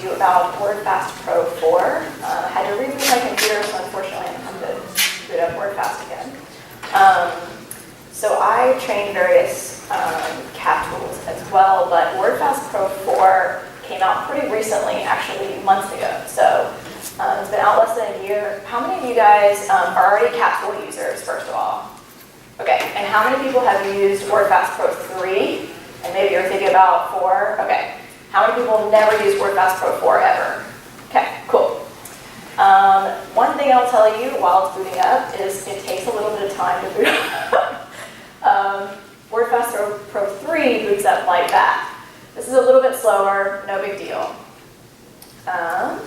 you about WordFast Pro 4. I had to reboot my computer, so unfortunately I'm going to boot up WordFast again. So I trained various CAT tools as well, but WordFast Pro 4 came out pretty recently, actually months ago. So it's been out less than a year. How many of you guys are already CAT tool users, first of all? Okay, and how many people have used WordFast Pro 3? And maybe you're thinking about 4? Okay. How many people never used WordFast Pro 4 ever? Okay, cool. One thing I'll tell you while it's booting up is it takes a little bit of time to boot up. WordFast Pro 3 boots up like that. This is a little bit slower, no big deal. And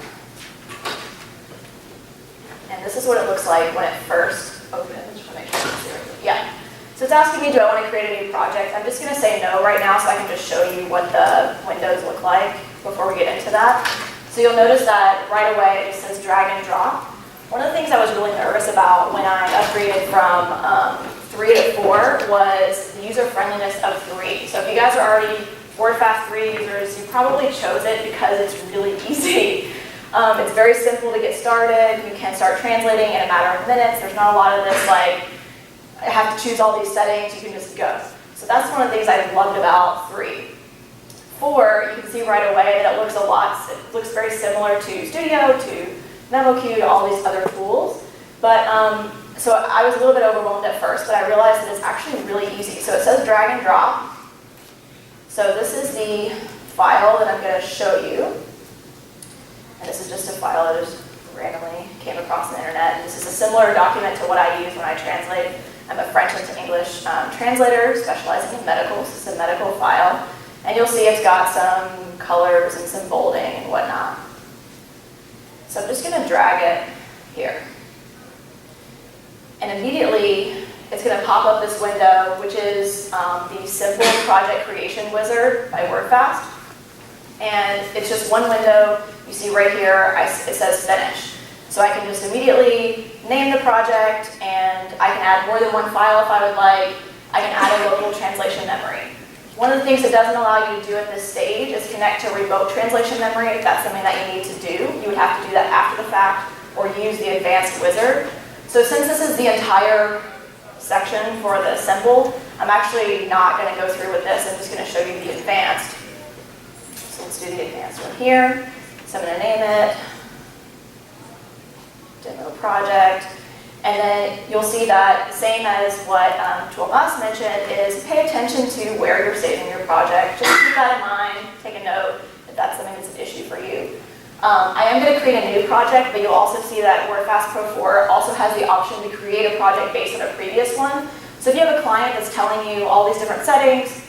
this is what it looks like when it first opens. Just want to make sure it's here. Yeah. So it's asking me, do I want to create a new project? I'm just going to say no right now so I can just show you what the windows look like before we get into that. So you'll notice that right away it just says drag and drop. One of the things I was really nervous about when I upgraded from 3 to 4 was the user friendliness of 3. So if you guys are already WordFast 3 users, you probably chose it because it's really easy. It's very simple to get started. You can start translating in a matter of minutes. There's not a lot of this like, I have to choose all these settings, you can just go. So that's one of the things I loved about 3. 4, you can see right away that it looks very similar to Studio, to MemoQ, to all these other tools. But, so I was a little bit overwhelmed at first, but I realized that it's actually really easy. So it says drag and drop. So this is the file that I'm going to show you. And this is just a file that just randomly came across the internet. And this is a similar document to what I use when I translate. I'm a French into English translator specializing in medical. This is a medical file. And you'll see it's got some colors and some bolding and whatnot. So I'm just going to drag it here. And immediately, it's going to pop up this window, which is the Simple Project Creation Wizard by WordFast. And it's just one window. You see right here, it says Finish. So I can just immediately name the project, and I can add more than one file if I would like. I can add a local translation memory. One of the things it doesn't allow you to do at this stage is connect to remote translation memory if that's something that you need to do. You would have to do that after the fact or use the advanced wizard. So since this is the entire section for the simple, I'm actually not going to go through with this. I'm just going to show you the advanced. So let's do the advanced one here. So I'm going to name it Demo Project. And then you'll see that, same as what Tomas mentioned, is pay attention to where you're saving your project. Just keep that in mind, take a note if that's something that's an issue for you. I am going to create a new project, but you'll also see that WordFast Pro 4 also has the option to create a project based on a previous one. So if you have a client that's telling you all these different settings,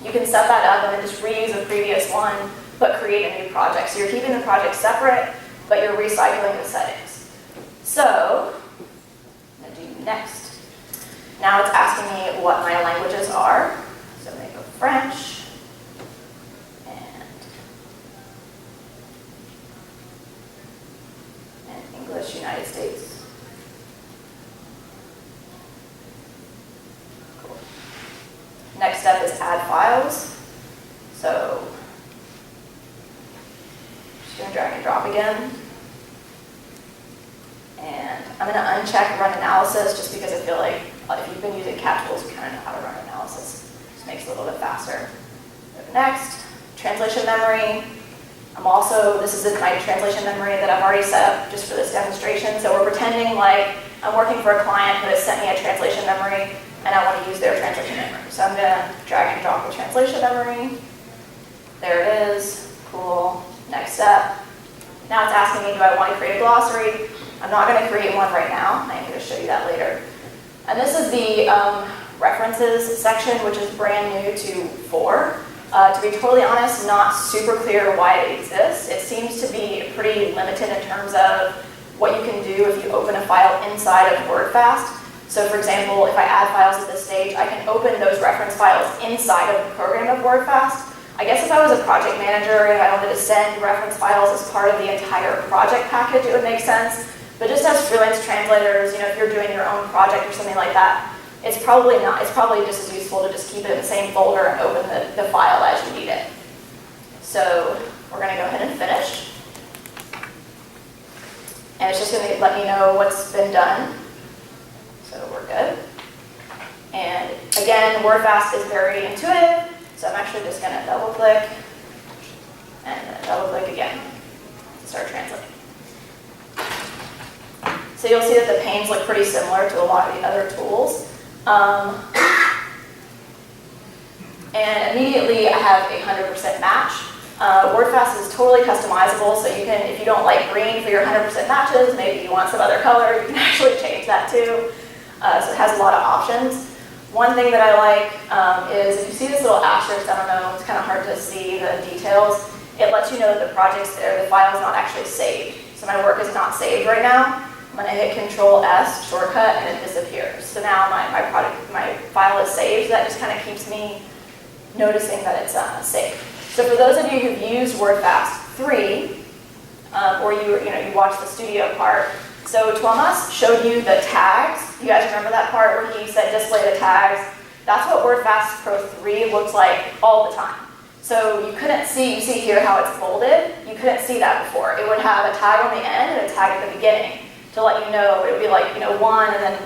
you can set that up and then just reuse a previous one, but create a new project. So you're keeping the project separate, but you're recycling the settings. So I'm going to do next. Now it's asking me what my languages are. So I'm going to go French. English, United States. Cool. Next step is add files. So just going to drag and drop again. And I'm going to uncheck run analysis just because I feel like if you've been using CAT tools, you kind of know how to run analysis. Just makes it a little bit faster. Next, translation memory. This is my translation memory that I've already set up just for this demonstration. So we're pretending like I'm working for a client who has sent me a translation memory and I want to use their translation memory. So I'm going to drag and drop the translation memory. There it is. Cool. Next step. Now it's asking me, do I want to create a glossary? I'm not going to create one right now. I'm going to show you that later. And this is the references section, which is brand new to 4. To be totally honest, not super clear why it exists. It seems to be pretty limited in terms of what you can do if you open a file inside of WordFast. So for example, if I add files at this stage, I can open those reference files inside of the program of WordFast. I guess if I was a project manager and I wanted to send reference files as part of the entire project package, it would make sense. But just as freelance translators, if you're doing your own project or something like that, it's probably not. It's probably just as useful to just keep it in the same folder and open the file as you need it. So We're going to go ahead and finish. And it's just going to let me know what's been done. So we're good. And again, WordFast is very intuitive. So I'm actually just going to double click and then double click again to start translating. So you'll see that the panes look pretty similar to a lot of the other tools. And immediately I have a 100% match. WordFast is totally customizable, so you can, if you don't like green for your 100% matches, maybe you want some other color, you can actually change that too. So it has a lot of options. One thing that I like is if you see this little asterisk, I don't know, it's kind of hard to see the details, it lets you know that the project's there, the file is not actually saved. So my work is not saved right now. I'm going to hit Control-S shortcut and it disappears. So now my file is saved, so that just kind of keeps me noticing that it's saved. So for those of you who've used WordFast 3, or you watched the studio part, so Tuomas showed you the tags. You guys remember that part where he said display the tags? That's what WordFast Pro 3 looks like all the time. So you couldn't see, you see here how it's bolded? You couldn't see that before. It would have a tag on the end and a tag at the beginning to let you know. It would be like 1 and then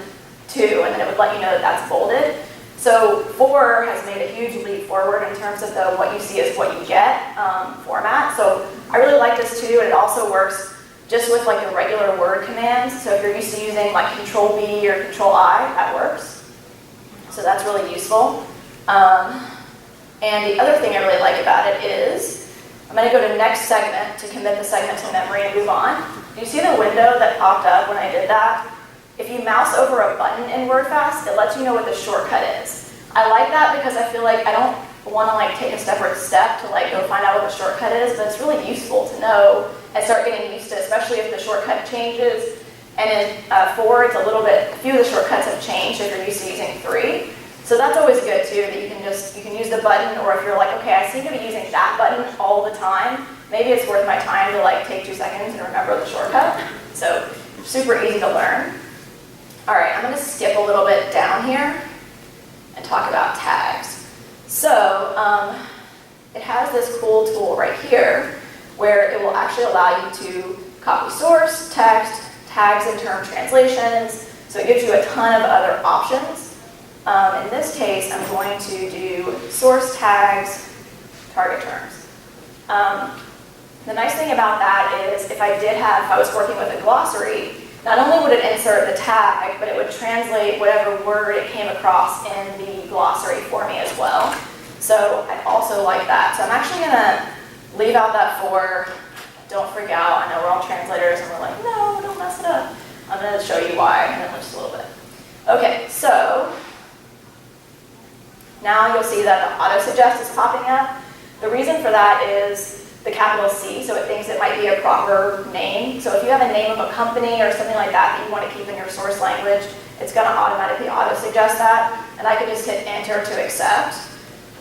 2, and then it would let you know that that's bolded. So 4 has made a huge leap forward in terms of the what you see is what you get format. So I really like this too, and it also works just with like the regular word commands. So if you're used to using like Control-B or Control-I, that works. So that's really useful. And the other thing I really like about it is, I'm going to go to next segment to commit the segment to memory and move on. Do you see the window that popped up when I did that? If you mouse over a button in WordFast, it lets you know what the shortcut is. I like that because I feel like I don't want to like take a separate step to like go find out what the shortcut is, but it's really useful to know and start getting used to, especially if the shortcut changes. And in 4, it's a little bit, a few of the shortcuts have changed if you're used to using 3. So that's always good too, that you can use the button, or if you're like, okay, I seem to be using that button all the time, maybe it's worth my time to like take 2 seconds and remember the shortcut. So super easy to learn. All right, I'm going to skip a little bit down here and talk about tags. So it has this cool tool right here where it will actually allow you to copy source, text, tags and term translations. So it gives you a ton of other options. In this case, I'm going to do source tags, target terms. The nice thing about that is if I was working with a glossary, not only would it insert the tag, but it would translate whatever word it came across in the glossary for me as well. So I also like that. So I'm actually going to leave out that 4. Don't freak out. I know we're all translators and we're like, no, don't mess it up. I'm going to show you why in just a little bit. Okay, so now you'll see that the auto-suggest is popping up. The reason for that is the capital C, so it thinks it might be a proper name. So if you have a name of a company or something like that that you want to keep in your source language, it's going to automatically auto-suggest that. And I can just hit enter to accept.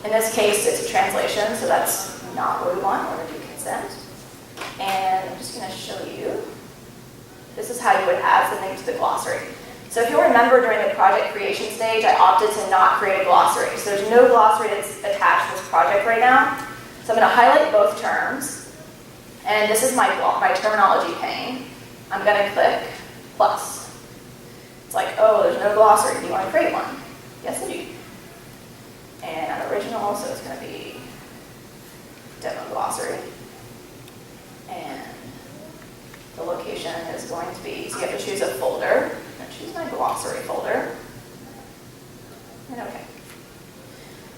In this case, it's a translation, so that's not what we want. We want to do consent. And I'm just going to show you. This is how you would add something to the glossary. So if you'll remember during the project creation stage, I opted to not create a glossary. So there's no glossary that's attached to this project right now. So I'm going to highlight both terms. And this is my terminology pane. I'm going to click plus. It's like, oh, there's no glossary. Do you want to create one? Yes, I do. And I'm original, so it's going to be demo glossary. And the location is going to be, so you have to choose a folder. I'm going to choose my glossary folder. And okay.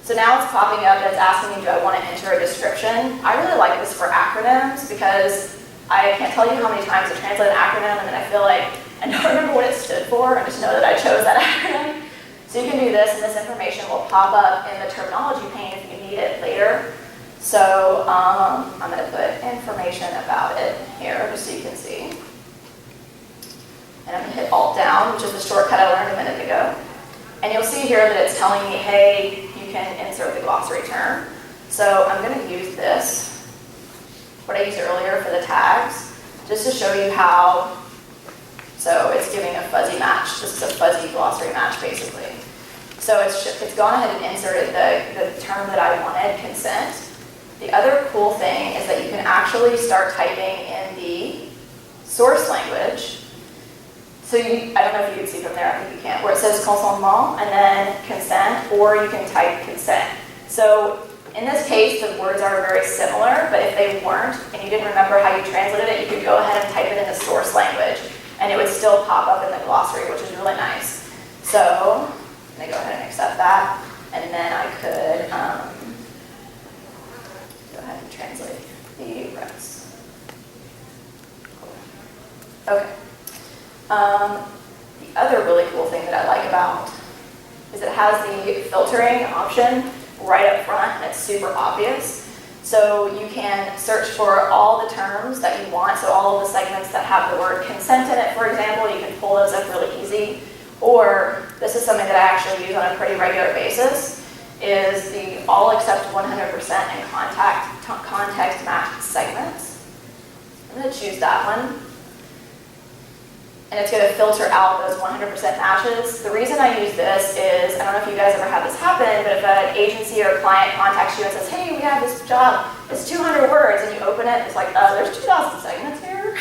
So now it's popping up and it's asking me, do I want to enter a description? I really like this for acronyms because I can't tell you how many times I translate an acronym and then I feel like I don't remember what it stood for. I just know that I chose that acronym. So you can do this and this information will pop up in the terminology pane if you need it later. So I'm going to put information about it here just so you can see. And I'm going to hit Alt down, which is the shortcut I learned a minute ago. And you'll see here that it's telling me, hey, you can insert the glossary term. So I'm going to use this, what I used earlier for the tags, just to show you how. So it's giving a fuzzy match. This is a fuzzy glossary match, basically. So it's gone ahead and inserted the term that I wanted, consent. The other cool thing is that you can actually start typing in the source language. So I don't know if you can see from there, I think you can, where it says consentement and then consent, or you can type consent. So in this case, the words are very similar, but if they weren't, and you didn't remember how you translated it, you could go ahead and type it in the source language, and it would still pop up in the glossary, which is really nice. So I'm going to go ahead and accept that, and then I could go ahead and translate the rest. Okay. The other really cool thing that I like about is it has the filtering option right up front, and it's super obvious. So you can search for all the terms that you want, so all of the segments that have the word consent in it, for example, you can pull those up really easy. Or, this is something that I actually use on a pretty regular basis, is the all except 100% and context matched segments. I'm going to choose that one. And it's going to filter out those 100% matches. The reason I use this is, I don't know if you guys ever had this happen, but if an agency or a client contacts you and says, hey, we have this job, it's 200 words, and you open it, it's like, there's 2,000 segments here.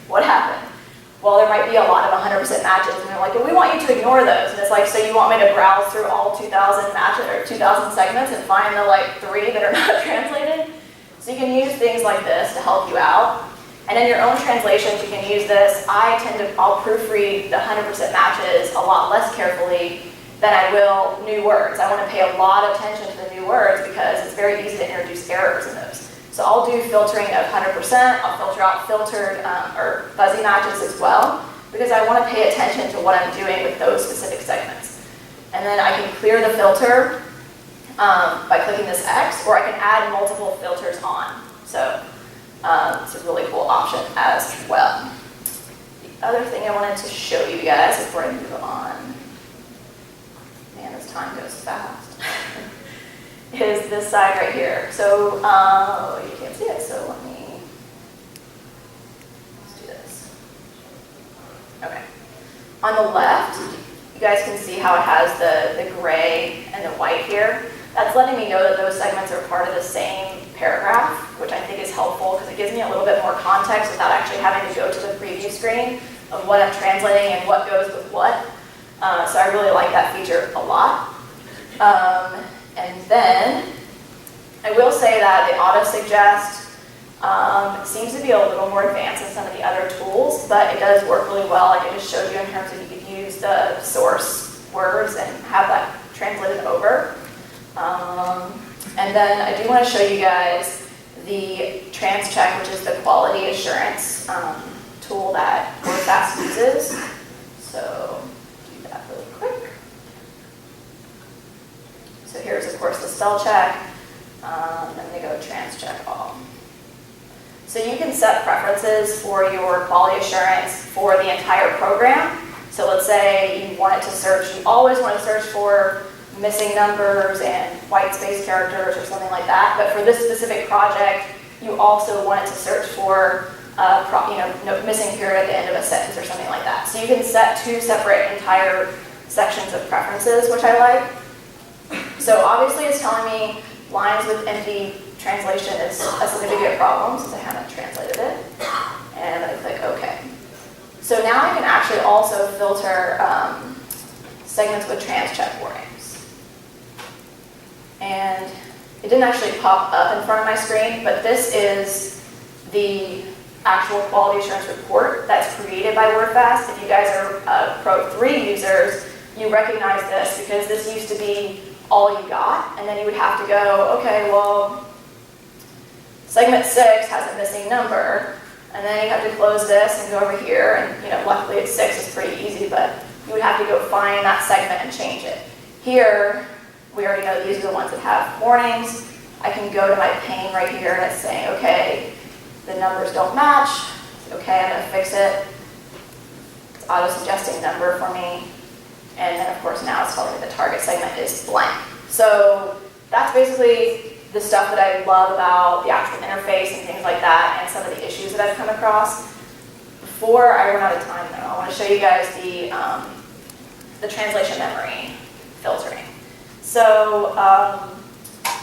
What happened? Well, there might be a lot of 100% matches, and they're like, well, we want you to ignore those. And it's like, so you want me to browse through all 2,000 matches or 2,000 segments and find the 3 that are not translated? So you can use things like this to help you out. And in your own translations, you can use this. I'll proofread the 100% matches a lot less carefully than I will new words. I want to pay a lot of attention to the new words because it's very easy to introduce errors in those. So I'll do filtering of 100%. I'll filter out filtered or fuzzy matches as well because I want to pay attention to what I'm doing with those specific segments. And then I can clear the filter by clicking this X, or I can add multiple filters on. So it's a really cool option as well. The other thing I wanted to show you guys before I move on, man, this time goes fast, is this side right here. So you can't see it, so let's do this. Okay. On the left, you guys can see how it has the gray and the white here. That's letting me know that those segments are part of the same paragraph, which I think is helpful because it gives me a little bit more context without actually having to go to the preview screen of what I'm translating and what goes with what. So I really like that feature a lot. And then I will say that the auto-suggest seems to be a little more advanced than some of the other tools, but it does work really well. Like I just showed you in terms of you could use the source words and have that translated over. And then I do want to show you guys the trans check, which is the quality assurance tool that WordFast uses. So do that really quick. So here's of course the spell check. And they go trans check all. So you can set preferences for your quality assurance for the entire program. So let's say you wanted to search, you always want to search for missing numbers and white space characters or something like that. But for this specific project, you also wanted to search for no missing period at the end of a sentence or something like that. So you can set 2 separate entire sections of preferences, which I like. So obviously it's telling me lines with empty translation is a significant problem since I haven't translated it. And I click OK. So now I can actually also filter segments with trans check warnings. And it didn't actually pop up in front of my screen, but this is the actual quality assurance report that's created by WordFast. If you guys are Pro 3 users, you recognize this because this used to be all you got, and then you would have to go, okay, well, segment 6 has a missing number, and then you have to close this and go over here, and luckily it's 6, it's pretty easy, but you would have to go find that segment and change it. Here, we already know these are the ones that have warnings. I can go to my pane right here and it's saying, okay, the numbers don't match. Okay, I'm gonna fix it. It's auto-suggesting number for me. And then of course now it's telling me the target segment is blank. So that's basically the stuff that I love about the actual interface and things like that and some of the issues that I've come across. Before I run out of time though, I want to show you guys the translation memory filtering. So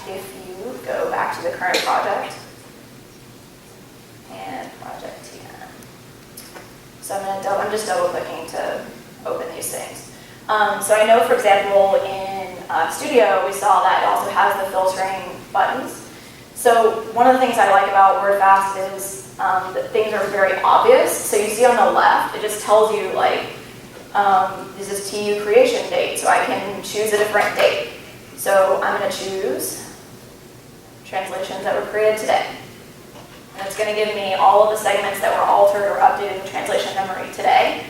if you go back to the current project. And project TM. So I'm just double clicking to open these things. So I know, for example, in Studio, we saw that it also has the filtering buttons. So one of the things I like about WordFast is that things are very obvious. So you see on the left, it just tells you like, this is TU creation date, so I can choose a different date. So I'm going to choose translations that were created today. And it's going to give me all of the segments that were altered or updated in translation memory today.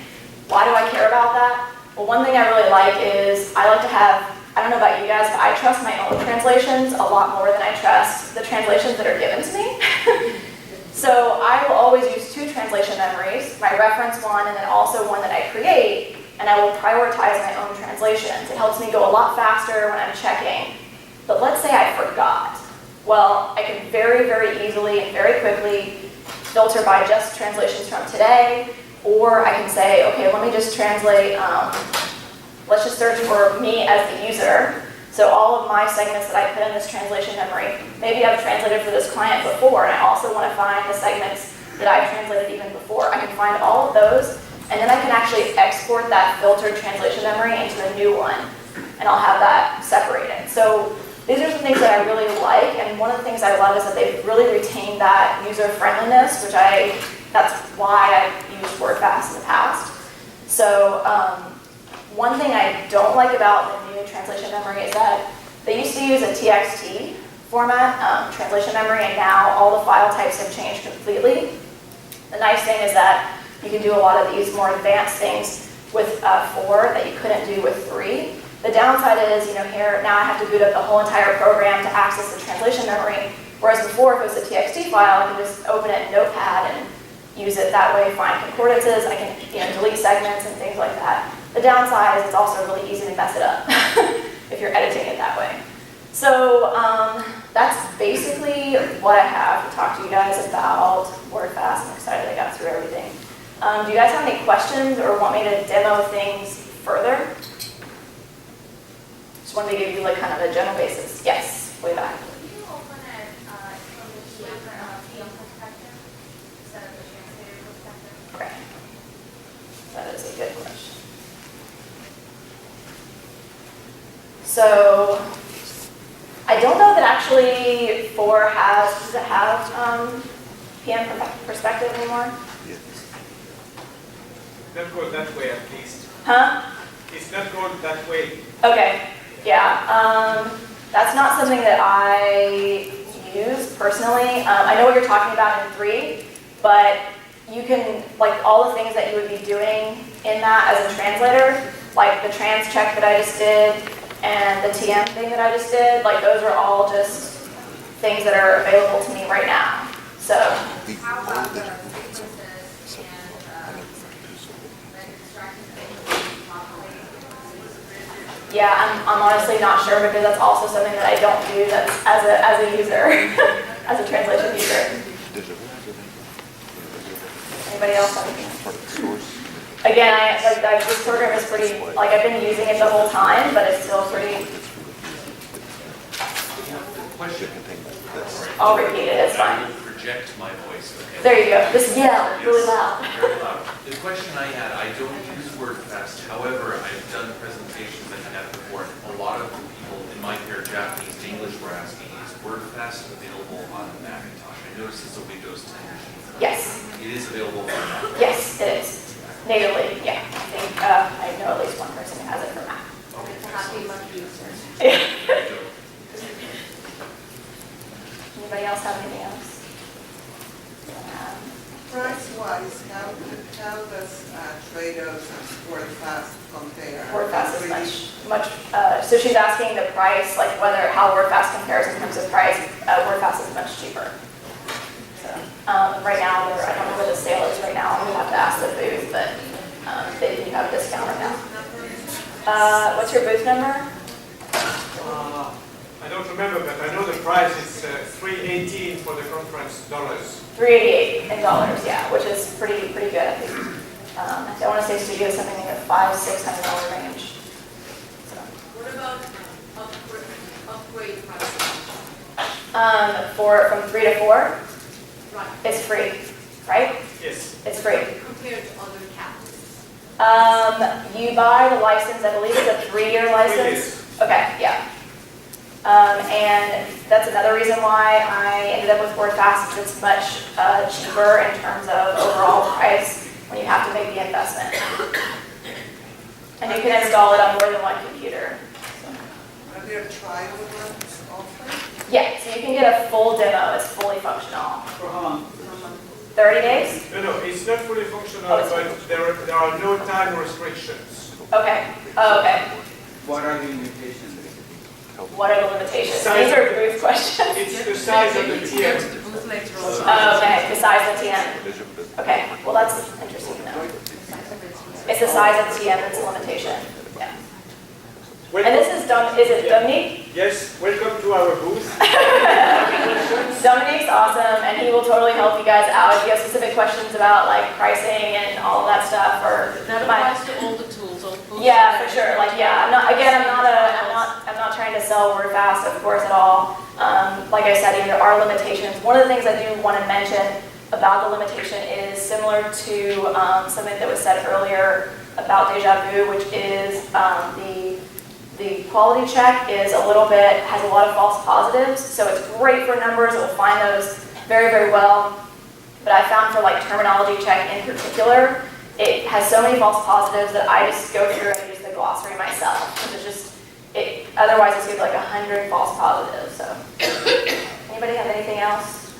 Why do I care about that? Well, one thing I really like is I like to have, I don't know about you guys, but I trust my own translations a lot more than I trust the translations that are given to me. So I will always use two translation memories, my reference one and then also one that I create, and I will prioritize my own translations. It helps me go a lot faster when I'm checking. But let's say I forgot. Well, I can very, very easily and very quickly filter by just translations from today, or I can say, okay, let me just translate, let's just search for me as the user. So all of my segments that I put in this translation memory, maybe I've translated for this client before, and I also want to find the segments that I've translated even before. I can find all of those, and then I can actually export that filtered translation memory into a new one, and I'll have that separated. So these are some things that I really like, and one of the things I love is that they've really retained that user friendliness, which that's why I've used WordFast in the past. So one thing I don't like about the new translation memory is that they used to use a TXT format, translation memory, and now all the file types have changed completely. The nice thing is that you can do a lot of these more advanced things with 4 that you couldn't do with 3. The downside is, here, now I have to boot up the whole entire program to access the translation memory, whereas before, if it was a TXT file, I can just open it in Notepad and use it that way, find concordances, I can delete segments and things like that. The downside is it's also really easy to mess it up if you're editing it that way. So that's basically what I have to talk to you guys about WordFast. I'm excited I got through everything. Do you guys have any questions or want me to demo things further? Just wanted to give you like kind of a general basis. Yes, way back. Can you open it from the TM perspective instead of the translator perspective? Okay. That is a good question. So I don't know that actually 4 does it have PM perspective anymore? Yes. Not going that way, at least. Huh? It's not going that way. Okay. Yeah. That's not something that I use personally. I know what you're talking about in 3, but you can, like all the things that you would be doing in that as a translator, like the trans check that I just did, and the TM thing that I just did, like those are all just things that are available to me right now. So How about the sequences and extracting the populating? yeah, I'm honestly not sure because that's also something that I don't do that's as a user, as a translation user. Anybody else have anything? Again, this program is pretty, like I've been using it the whole time, but it's still pretty, Question. I'll repeat it, it's I fine. will project my voice, okay? There you go, just yell really Yes, loud. very loud. The question I had, I don't use WordFast, however, I've done presentations like that before. A lot of the people in my pair, Japanese to English, were asking, is WordFast available on Macintosh? I noticed it's a Windows 10 machine. Yes, It is available on Mac. yes, it is. Natively, yeah. I think, I know at least one person who has it for Mac. Okay, Happy monkey users. Anybody else have anything else? Price-wise, how does Trados and WordFast compare? WordFast is much, so she's asking the price, like how WordFast compares in terms of price. WordFast is much cheaper. So, right now, I don't know where the sale is right now. We have to ask the booth, but they do have a discount right now. What's your booth number? I don't remember, but I know the price is $318 for the conference dollars. $388 in dollars, yeah, which is pretty good. I think. I want to say Studio is something in the $500-600 range. So. What about upgrade pricing? From 3 to 4, Right, it's free, right? Yes. It's free. compared to other campuses. You buy the license, I believe it's a 3-year license. Okay, yeah. And that's another reason why I ended up with WordFast, is it's much cheaper in terms of overall price when you have to make the investment. And you can install it on more than one computer. Are there trial runs offered? Yeah, so you can get a full demo, it's fully functional. For how long? 30 days? No, it's not fully functional, Oh, it's- but there are no time restrictions. Okay, oh, okay. What are the limitations? What are the limitations? Size These are of the- brief questions. It's the size of the TM. Oh, okay, the size of the TM. Okay, well, that's interesting to know. It's the size of the TM that's a limitation. Yeah. And this is Dominique? Yes, welcome to our booth. Dominique's awesome, and he will totally help you guys out if you have specific questions about like pricing and all of that stuff, or That applies to all the tools, all the. yeah, for sure. Like, yeah, I'm not trying to sell WordFast, of course, at all. Like I said, there are limitations. One of the things I do want to mention about the limitation is similar to something that was said earlier about Deja Vu, which is the quality check is has a lot of false positives. So it's great for numbers. It will find those very, very well. But I found for like terminology check in particular, it has so many false positives that I just go through and use the glossary myself. It's otherwise it's going to be like 100 false positives. So, anybody have anything else?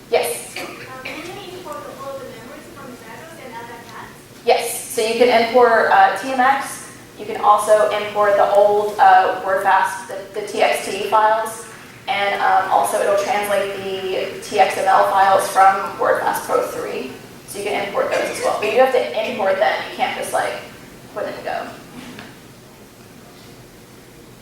Yes. Can you import all the memories from Xerox and other cats? Yes. So you can import TMX. You can also import the old WordFast, the TXT files, and also it'll translate the TXML files from WordFast Pro 3. So you can import those as well. But you have to import them. You can't just like put it and go.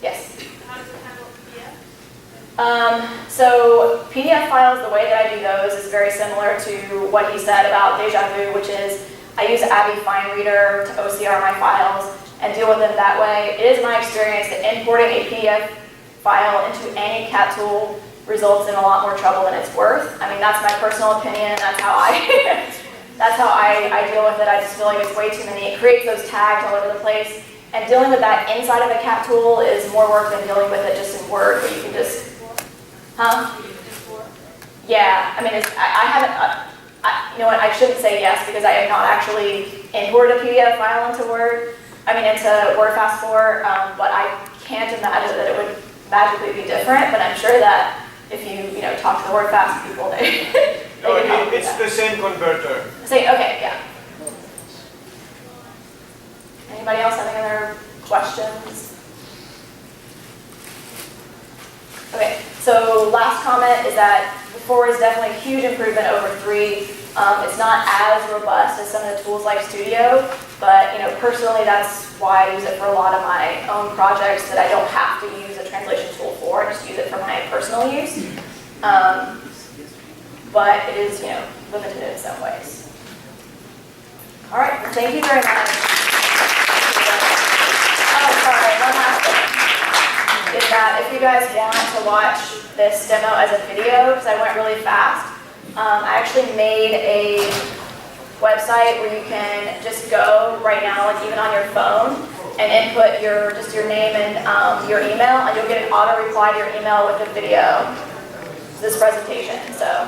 Yes? How does it handle PDF? So PDF files, the way that I do those is very similar to what he said about Deja Vu, which is I use Abby FineReader to OCR my files and deal with them that way. It is my experience that importing a PDF file into any CAT tool results in a lot more trouble than it's worth. I mean, that's my personal opinion. That's how I deal with it. I just feel like it's way too many. It creates those tags all over the place. And dealing with that inside of a CAT tool is more work than dealing with it just in Word, where you can just, Yeah, I mean, I haven't, you know what, I shouldn't say yes because I have not actually imported a PDF file into into WordFast 4, but I can't imagine that it would magically be different, but I'm sure that if you talk to the WordFast people, they No, can help with it's that. the same converter. Okay, yeah. Anybody else have any other questions? Okay, so last comment is that 4 is definitely a huge improvement over 3. It's not as robust as some of the tools like Studio, but personally that's why I use it for a lot of my own projects that I don't have to use a translation tool for. I just use it for my personal use. But it is, limited in some ways. All right, well, thank you very much. Oh, sorry, one last thing. Is that if you guys want to watch this demo as a video, because I went really fast, I actually made a website where you can just go right now, like even on your phone, and input your name and your email, and you'll get an auto reply to your email with a video. This presentation. So